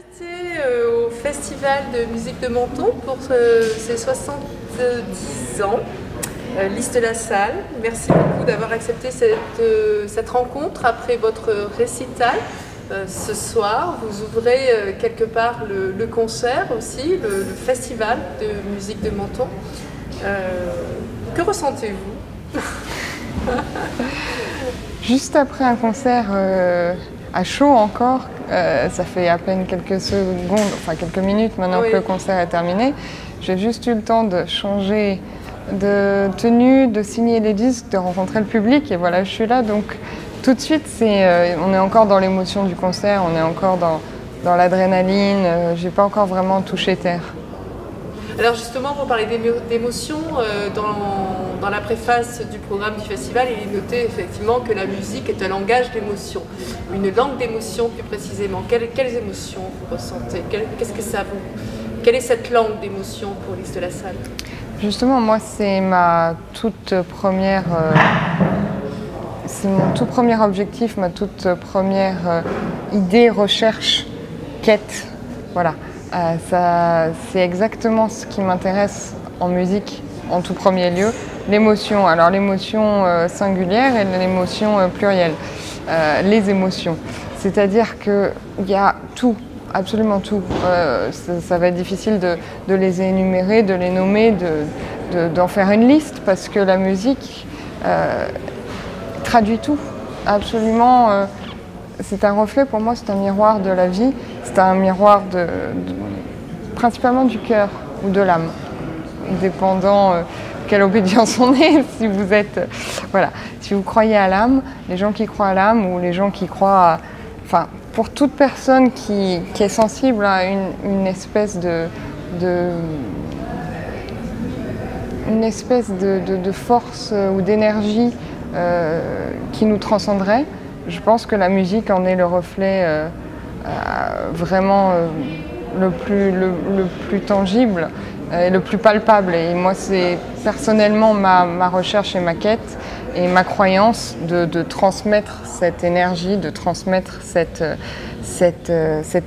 invité au Festival de musique de Menton pour ses 70 ans. Lys de la Salle, merci beaucoup d'avoir accepté cette rencontre après votre récital. Ce soir, vous ouvrez quelque part le concert aussi, le Festival de musique de Menton. Que ressentez-vous? Juste après un concert à chaud encore, ça fait à peine quelques secondes, enfin quelques minutes maintenant que le concert est terminé, j'ai juste eu le temps de changer de tenue, de signer les disques, de rencontrer le public et voilà, je suis là. Donc tout de suite, on est encore dans l'émotion du concert, on est encore dans l'adrénaline, j'ai pas encore vraiment touché terre. Alors justement, vous parlez d'émotion, dans la préface du programme du festival, il est noté effectivement que la musique est un langage d'émotion, une langue d'émotion plus précisément. Quelles émotions vous ressentez? Qu'est-ce que ça vous... Quelle est cette langue d'émotion pour Lys de la Salle? Justement, moi, c'est ma toute première... c'est mon tout premier objectif, ma toute première idée, recherche, quête. Voilà. C'est exactement ce qui m'intéresse en musique, en tout premier lieu, l'émotion. Alors l'émotion singulière et l'émotion plurielle, les émotions. C'est-à-dire qu'il y a tout, absolument tout. Ça va être difficile de les énumérer, de les nommer, d'en faire une liste, parce que la musique traduit tout, absolument. C'est un reflet, pour moi, c'est un miroir de la vie, c'est un miroir principalement du cœur ou de l'âme, dépendant quelle obédience on est, si vous êtes, voilà, si vous croyez à l'âme, les gens qui croient à l'âme ou les gens qui croient, enfin, pour toute personne qui est sensible à une espèce de force ou d'énergie qui nous transcenderait. Je pense que la musique en est le reflet vraiment le plus tangible et le plus palpable. Et moi, c'est personnellement ma recherche et ma quête et ma croyance de transmettre cette énergie, de transmettre cette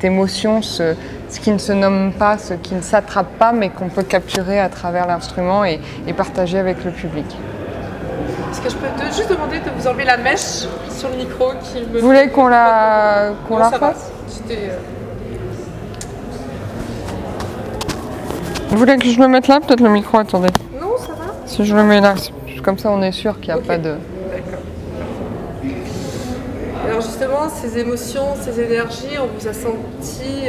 émotion, ce qui ne se nomme pas, ce qui ne s'attrape pas, mais qu'on peut capturer à travers l'instrument et partager avec le public. Est-ce que je peux juste demander de vous enlever la mèche sur le micro qui me... Vous voulez qu'on la fasse? Vous voulez que je le mette là, peut-être le micro? Attendez. Non, ça va. Si je le mets là, comme ça on est sûr qu'il n'y a pas de... D'accord. Alors justement, ces émotions, ces énergies, on vous a senti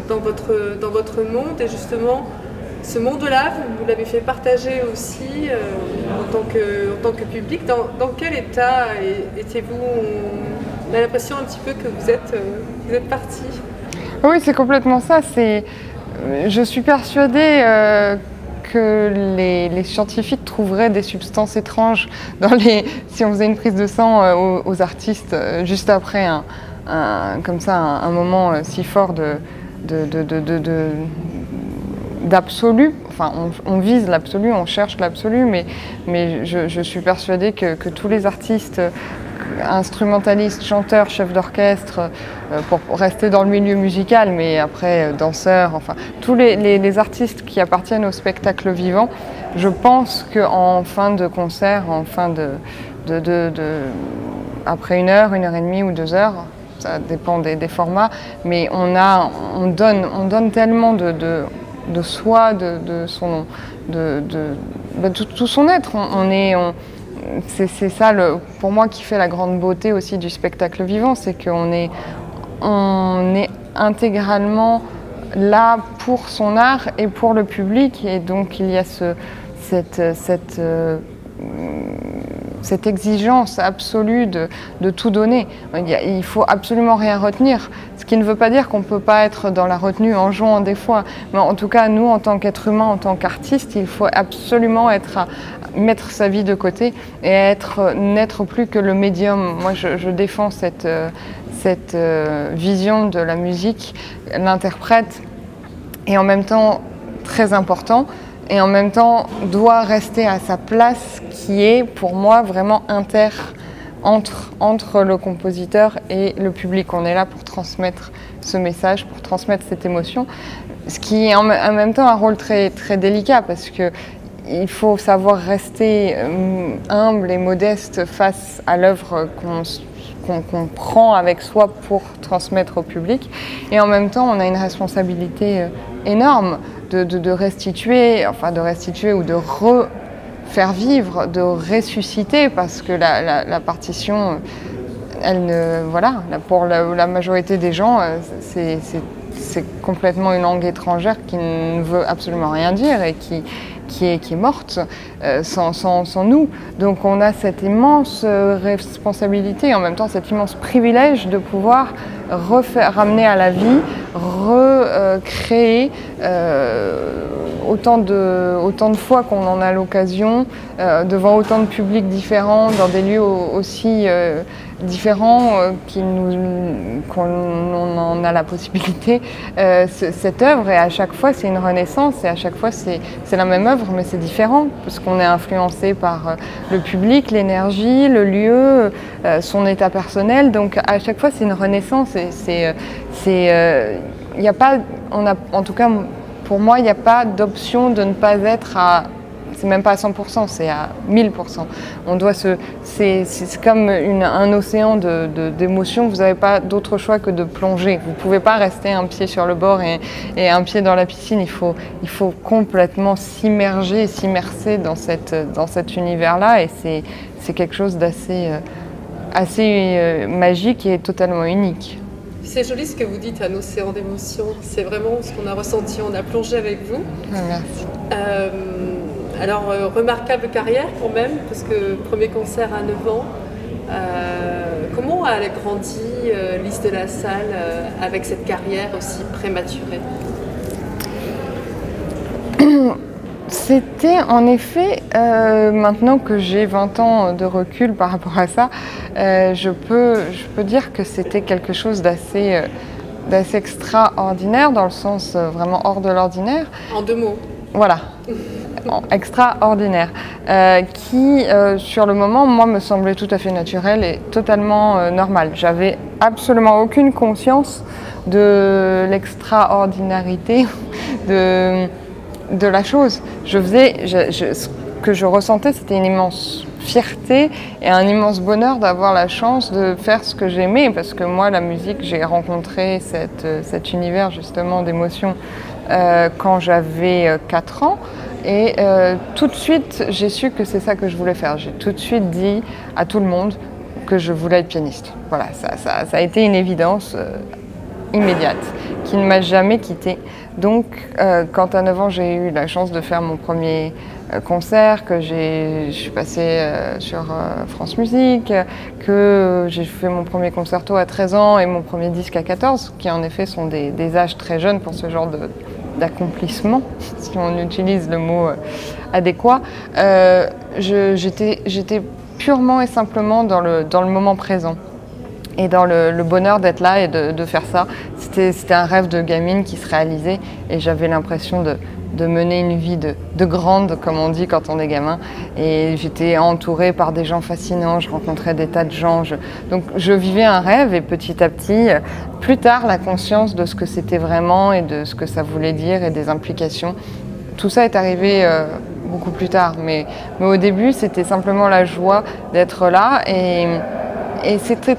dans votre monde, et justement, ce monde-là, vous l'avez fait partager aussi en tant que public. Dans quel état étiez-vous? On a l'impression un petit peu que vous êtes parti. Oui, c'est complètement ça. Je suis persuadée que les scientifiques trouveraient des substances étranges si on faisait une prise de sang aux artistes juste après un moment si fort d'absolu. Enfin, on vise l'absolu, on cherche l'absolu, mais je suis persuadée que tous les artistes, instrumentalistes, chanteurs, chefs d'orchestre, pour rester dans le milieu musical, mais après danseurs, enfin, tous les artistes qui appartiennent au spectacle vivant, je pense qu'en fin de concert, après 1 heure, 1 heure et demie ou 2 heures, ça dépend des formats, mais on donne tellement de soi, de tout son être. C'est ça, pour moi, qui fait la grande beauté aussi du spectacle vivant, c'est qu'on est intégralement là pour son art et pour le public, et donc il y a cette exigence absolue de tout donner. Il faut absolument rien retenir, ce qui ne veut pas dire qu'on ne peut pas être dans la retenue en jouant des fois, mais en tout cas, nous, en tant qu'être humain, en tant qu'artiste, il faut absolument mettre sa vie de côté et n'être plus que le médium. Moi, je défends cette vision de la musique. L'interprète est en même temps très important, et en même temps doit rester à sa place qui est pour moi vraiment entre le compositeur et le public. On est là pour transmettre ce message, pour transmettre cette émotion, ce qui est en même temps un rôle très, très délicat parce que il faut savoir rester humble et modeste face à l'œuvre qu'on prend avec soi pour transmettre au public. Et en même temps, on a une responsabilité énorme de restituer, ou de refaire vivre, de ressusciter, parce que la partition, voilà, pour la majorité des gens, c'est complètement une langue étrangère qui ne veut absolument rien dire et qui est morte sans nous. Donc on a cette immense responsabilité, en même temps cet immense privilège de pouvoir ramener à la vie, recréer autant de fois qu'on en a l'occasion, devant autant de publics différents, dans des lieux aussi différents qu'on en a la possibilité. Cette œuvre, et à chaque fois c'est une renaissance, et à chaque fois c'est la même œuvre, mais c'est différent, parce qu'on est influencé par le public, l'énergie, le lieu, son état personnel. Donc à chaque fois c'est une renaissance, et y a pas, en tout cas pour moi, il n'y a pas d'option de ne pas être à... C'est même pas à 100%, c'est à 1000%. On doit c'est comme un océan d'émotions. Vous n'avez pas d'autre choix que de plonger. Vous ne pouvez pas rester un pied sur le bord et un pied dans la piscine. Il faut complètement s'immerger, s'immerser dans cet univers-là. Et c'est quelque chose d'assez magique et totalement unique. C'est joli ce que vous dites, un océan d'émotions. C'est vraiment ce qu'on a ressenti. On a plongé avec vous. Merci. Alors, remarquable carrière quand même, parce que premier concert à 9 ans. Comment a grandi Lys de la Salle avec cette carrière aussi prématurée? C'était en effet, maintenant que j'ai 20 ans de recul par rapport à ça, je peux dire que c'était quelque chose d'assez extraordinaire, dans le sens vraiment hors de l'ordinaire. En 2 mots. Voilà, extraordinaire, qui sur le moment, moi, me semblait tout à fait naturel et totalement normal. J'avais absolument aucune conscience de l'extraordinarité de la chose. Ce que je ressentais, c'était une immense fierté et un immense bonheur d'avoir la chance de faire ce que j'aimais, parce que moi, la musique, j'ai rencontré cet univers justement d'émotions quand j'avais 4 ans, et tout de suite, j'ai su que c'est ça que je voulais faire. J'ai tout de suite dit à tout le monde que je voulais être pianiste. Voilà, ça a été une évidence immédiate, qui ne m'a jamais quittée. Donc, quand à 9 ans, j'ai eu la chance de faire mon premier concert, que je suis passée sur France Musique, que j'ai fait mon premier concerto à 13 ans et mon premier disque à 14, qui en effet sont des âges très jeunes pour ce genre d'accomplissement, si on utilise le mot adéquat. J'étais purement et simplement dans le moment présent. Et dans le bonheur d'être là et de faire ça. C'était un rêve de gamine qui se réalisait, et j'avais l'impression de mener une vie de grande, comme on dit quand on est gamin. Et j'étais entourée par des gens fascinants, je rencontrais des tas de gens. Donc je vivais un rêve, et petit à petit, plus tard, la conscience de ce que c'était vraiment et de ce que ça voulait dire et des implications. Tout ça est arrivé beaucoup plus tard. Mais au début, c'était simplement la joie d'être là, et c'était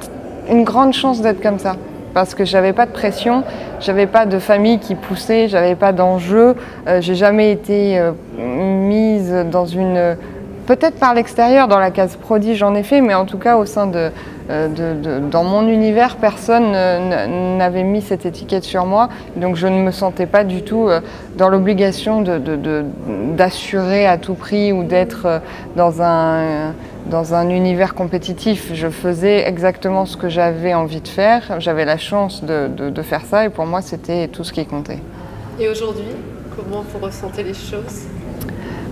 une grande chance d'être comme ça, parce que j'avais pas de pression, j'avais pas de famille qui poussait, j'avais pas d'enjeu, j'ai jamais été mise dans une... Peut-être par l'extérieur, dans la case prodige en effet, mais en tout cas au sein dans mon univers, personne n'avait mis cette étiquette sur moi, donc je ne me sentais pas du tout dans l'obligation d'assurer à tout prix ou d'être dans un univers compétitif. Je faisais exactement ce que j'avais envie de faire, j'avais la chance de faire ça, et pour moi c'était tout ce qui comptait. Et aujourd'hui, comment vous ressentez les choses?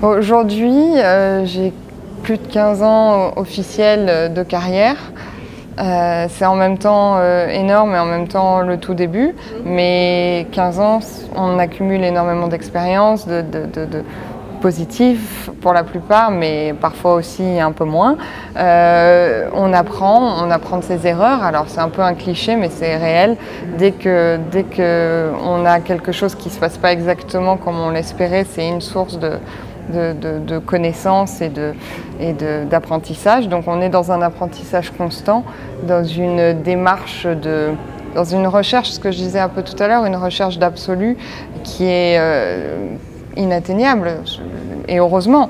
Aujourd'hui, j'ai plus de 15 ans officiels de carrière. C'est en même temps énorme et en même temps le tout début. Mais 15 ans, on accumule énormément d'expérience, positif pour la plupart, mais parfois aussi un peu moins. On apprend de ses erreurs. Alors c'est un peu un cliché, mais c'est réel. Dès que on a quelque chose qui ne se passe pas exactement comme on l'espérait, c'est une source de connaissances et d'apprentissage. Donc on est dans un apprentissage constant, dans une démarche dans une recherche, ce que je disais un peu tout à l'heure, une recherche d'absolu qui est inatteignable. Et heureusement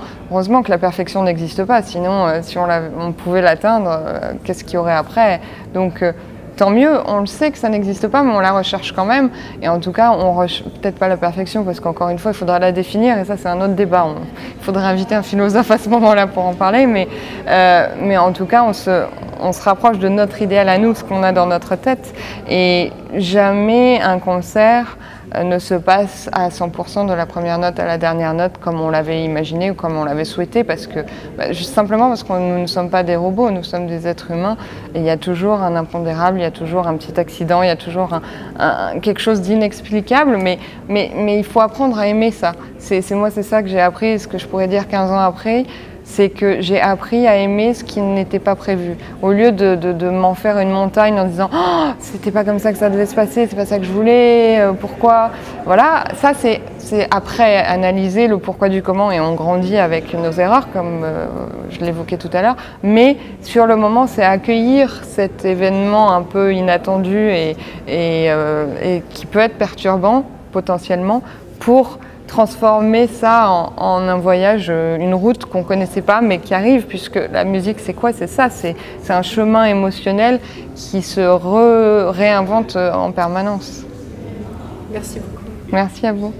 que la perfection n'existe pas, sinon si on pouvait l'atteindre, qu'est-ce qu'il y aurait après? Donc tant mieux, on le sait que ça n'existe pas, mais on la recherche quand même. Et en tout cas, on recherche peut-être pas la perfection, parce qu'encore une fois, il faudra la définir, et ça c'est un autre débat. Il faudrait inviter un philosophe à ce moment-là pour en parler, mais en tout cas, on se rapproche de notre idéal à nous, ce qu'on a dans notre tête. Et jamais un concert ne se passe à 100% de la première note à la dernière note comme on l'avait imaginé ou comme on l'avait souhaité, parce que simplement parce que nous ne sommes pas des robots, nous sommes des êtres humains, et il y a toujours un impondérable, il y a toujours un petit accident, il y a toujours quelque chose d'inexplicable, mais il faut apprendre à aimer ça. C'est ça que j'ai appris, ce que je pourrais dire 15 ans après, c'est que j'ai appris à aimer ce qui n'était pas prévu. Au lieu de m'en faire une montagne en disant oh, c'était pas comme ça que ça devait se passer, c'est pas ça que je voulais, pourquoi. Voilà, ça c'est après analyser le pourquoi du comment, et on grandit avec nos erreurs, comme je l'évoquais tout à l'heure. Mais sur le moment, c'est accueillir cet événement un peu inattendu et qui peut être perturbant potentiellement, pour transformer ça en un voyage, une route qu'on ne connaissait pas mais qui arrive, puisque la musique c'est quoi? C'est ça, c'est un chemin émotionnel qui se réinvente en permanence. Merci beaucoup. Merci à vous.